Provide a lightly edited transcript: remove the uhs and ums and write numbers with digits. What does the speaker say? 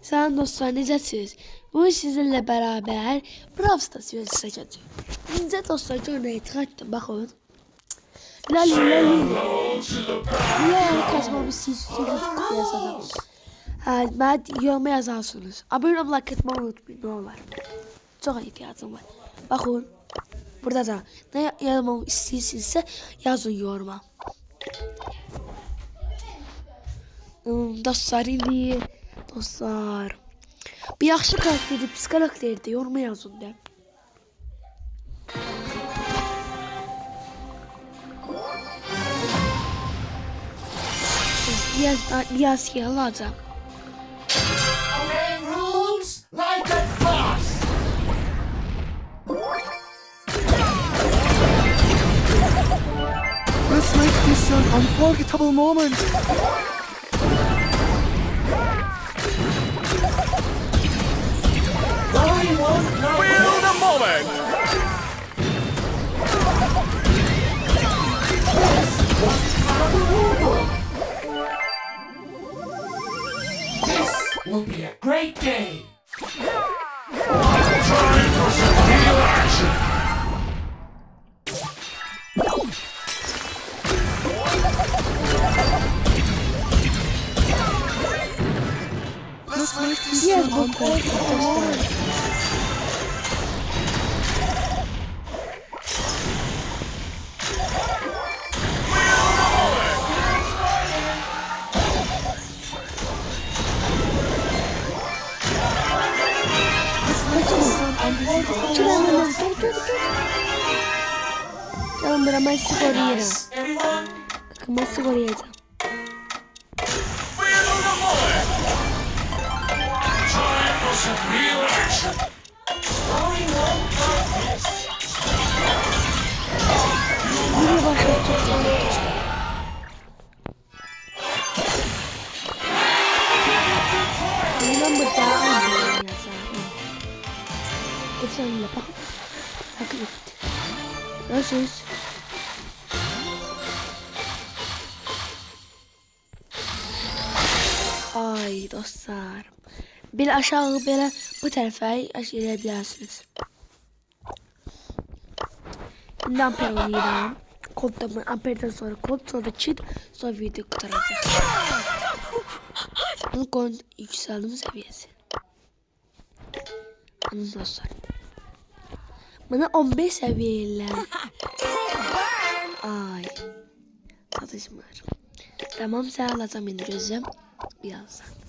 Selam dostlar, necəsiniz? Bugün sizinle beraber Brawl Stars videosu çəkəcəyik. Birinci dostlar görməyə tıxatdım, baxın. Lali. Niyə kəsmamı siz yazalım. Mən yoruma yazarsınız. Abone olmayı, like etmeyi unutmayın, ne olur. Çok ihtiyacım var. Bakın. Burada da ne yazmamı istiyorsanız yazın yoruma. Dostlar. Bir yaxşı karakterdi, pis karakterdi. Yoruma yazın de. Biraz alacağım. Let's make this an unforgettable moment. Feel the moment! This will be a great day. Time for some real action! Let's make this Yes, an unforgettable moment. Canım bana ben sigorayım. Yes, everyone. Bakın ben sigorayacağım. Feel the moment! Time for some real action! Throwing one darkness. Yine başlayacağım. Bundan burada almayayım ya zaten. Efendim bak. Takip et. Görüşürüz. Ay dostlar. Bir aşağı böyle bu tarafa aşırabilirsiniz. Şimdi amper oynayacağım. Kodlamı amperden sonra kod sonra çit sonra video kurtaracak. Bunun kod yükseldim seviyesi. Anladın dostlar. Bana 15 seviyeler. Ay. Satışım var. Tamam sen alacağım beni gözüm. Birazdan.